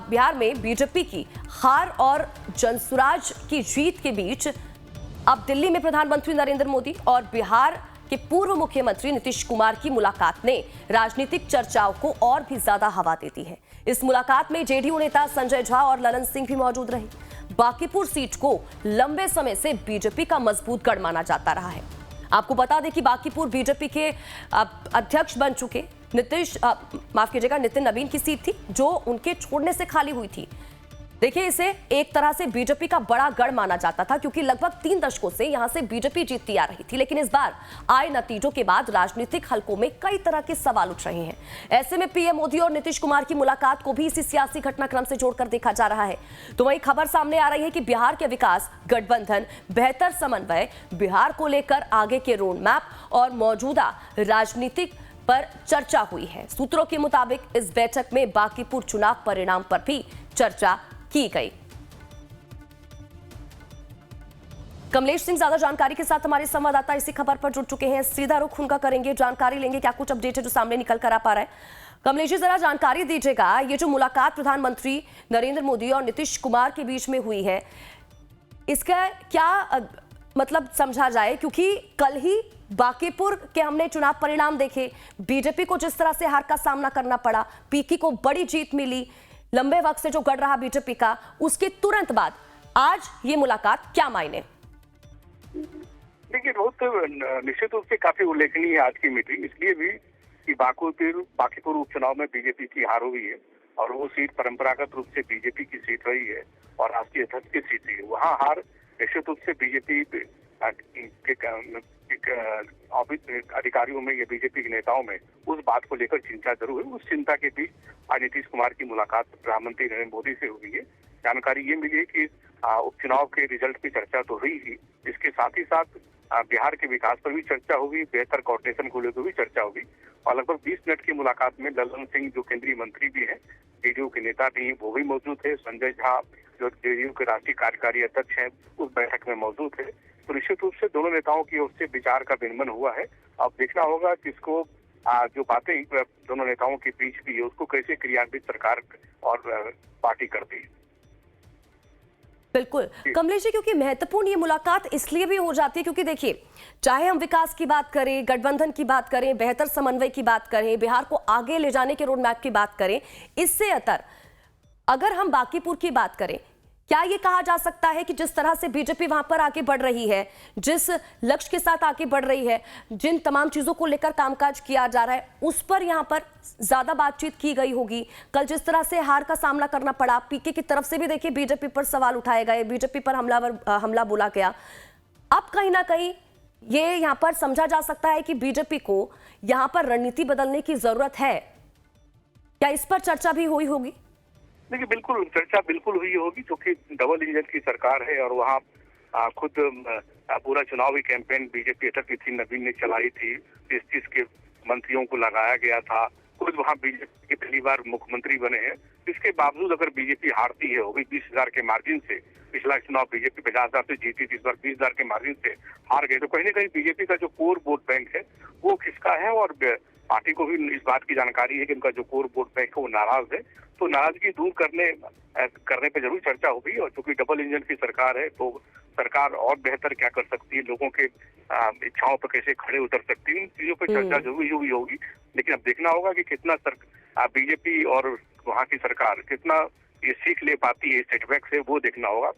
बिहार में बीजेपी की हार और जनसुराज की जीत के बीच अब दिल्ली में प्रधानमंत्री नरेंद्र मोदी और बिहार के पूर्व मुख्यमंत्री नीतीश कुमार की मुलाकात ने राजनीतिक चर्चाओं को और भी ज्यादा हवा दे दी है। इस मुलाकात में जेडीयू नेता संजय झा और ललन सिंह भी मौजूद रहे। बांकीपुर सीट को लंबे समय से बीजेपी का मजबूत गढ़ माना जाता रहा है। आपको बता दें कि बांकीपुर बीजेपी के अध्यक्ष बन चुके नितिन नवीन की सीट थी, जो उनके छोड़ने से खाली हुई थी। देखिए, इसे एक तरह से बीजेपी का बड़ा गढ़ माना जाता था, क्योंकि लगभग 3 दशकों से यहां से बीजेपी जीतती आ रही थी। लेकिन इस बार आए नतीजों के बाद राजनीतिक हलकों में कई तरह के सवाल उठ रहे हैं। ऐसे में पीएम मोदी और नीतीश कुमार की मुलाकात को भी इसी सियासी घटनाक्रम से जोड़कर देखा जा रहा है। तो वही खबर सामने आ रही है कि बिहार के विकास, गठबंधन, बेहतर समन्वय, बिहार को लेकर आगे के रोड मैप और मौजूदा राजनीतिक पर चर्चा हुई है। सूत्रों के मुताबिक इस बैठक में बांकीपुर चुनाव परिणाम पर भी चर्चा की गई। कमलेश सिंह ज्यादा जानकारी के साथ हमारे संवाददाता इसी खबर पर जुड़ चुके हैं। सीधा रुख उनका करेंगे, जानकारी लेंगे क्या कुछ अपडेट है जो सामने निकल कर आ पा रहा है। कमलेश जी, जरा जानकारी दीजिएगा, ये जो मुलाकात प्रधानमंत्री नरेंद्र मोदी और नीतीश कुमार के बीच में हुई है, इसका क्या मतलब समझा जाए? क्योंकि कल ही बांकीपुर के हमने चुनाव परिणाम देखे, बीजेपी को जिस तरह से हार का सामना करना पड़ा, पीकी को बड़ी जीत मिली, लंबे वक्त से जो गढ़ रहा बीजेपी का, उसके तुरंत बाद आज ये मुलाकात क्या मायने? देखिए, बहुत निश्चित रूप से काफी उल्लेखनीय है आज की मीटिंग, इसलिए भी कि बांकीपुर उपचुनाव में बीजेपी की हार हुई है और वो सीट परंपरागत रूप से बीजेपी की सीट रही है और राष्ट्रीय अध्यक्ष की सीट रही है। वहाँ हार निश्चित रूप से बीजेपी अधिकारियों में या बीजेपी के नेताओं में उस बात को लेकर चिंता जरूर है। उस चिंता के बीच आज नीतीश कुमार की मुलाकात प्रधानमंत्री नरेंद्र मोदी से हुई है। जानकारी ये मिली है कि उपचुनाव के रिजल्ट की चर्चा तो हुई ही, इसके साथ ही साथ बिहार के विकास पर भी चर्चा होगी, बेहतर कोऑर्डिनेशन को लेकर भी चर्चा होगी और लगभग 20 मिनट की मुलाकात में ललन सिंह जो केंद्रीय मंत्री भी हैं, जेडीयू के नेता भी वो भी मौजूद है, संजय झा जो जेडीयू के राष्ट्रीय कार्यकारी अध्यक्ष हैं उस बैठक में मौजूद है। तो निश्चित रूप से दोनों नेताओं की ओर से विचार का विनिमय हुआ है। अब देखना होगा कि इसको जो बातें दोनों नेताओं के बीच भी है उसको कैसे क्रियान्वित सरकार और पार्टी करती है। बिल्कुल कमलेश जी, क्योंकि महत्वपूर्ण ये मुलाकात इसलिए भी हो जाती है क्योंकि देखिए, चाहे हम विकास की बात करें, गठबंधन की बात करें, बेहतर समन्वय की बात करें, बिहार को आगे ले जाने के रोड मैप की बात करें, इससे अगर हम बांकीपुर की बात करें, क्या ये कहा जा सकता है कि जिस तरह से बीजेपी वहां पर आगे बढ़ रही है, जिस लक्ष्य के साथ आगे बढ़ रही है, जिन तमाम चीजों को लेकर कामकाज किया जा रहा है, उस पर यहां पर ज्यादा बातचीत की गई होगी? कल जिस तरह से हार का सामना करना पड़ा, पीके की तरफ से भी देखिए बीजेपी पर सवाल उठाए गए, बीजेपी पर हमला बोला गया। अब कहीं ना कहीं ये यहां पर समझा जा सकता है कि बीजेपी को यहां पर रणनीति बदलने की जरूरत है। क्या इस पर चर्चा भी हुई होगी? देखिए, बिल्कुल चर्चा बिल्कुल हुई होगी, क्योंकि डबल इंजन की सरकार है और वहाँ खुद पूरा चुनावी कैंपेन बीजेपी अध्यक्ष नितिन नवीन ने चलाई थी। 30 के मंत्रियों को लगाया गया था, खुद वहाँ बीजेपी के पहली बार मुख्यमंत्री बने हैं। इसके बावजूद अगर बीजेपी हारती है, होगी 20,000 के मार्जिन से, पिछला चुनाव बीजेपी 50,000 से जीती थी, इस बार 20,000 के मार्जिन से हार गए, तो कहीं ना कहीं बीजेपी का जो कोर वोट बैंक है वो खिसका है और पार्टी को भी इस बात की जानकारी है कि उनका जो कोर वोट बैंक है वो नाराज है। तो नाराजगी दूर करने पे जरूर चर्चा होगी और चूंकि डबल इंजन की सरकार है तो सरकार और बेहतर क्या कर सकती है, लोगों के इच्छाओं पर कैसे खड़े उतर सकती है, इन चीजों पर चर्चा जरूर हुई होगी। लेकिन अब देखना होगा कि कितना बीजेपी और वहाँ की सरकार कितना ये सीख ले पाती है सेटबैक से, वो देखना होगा।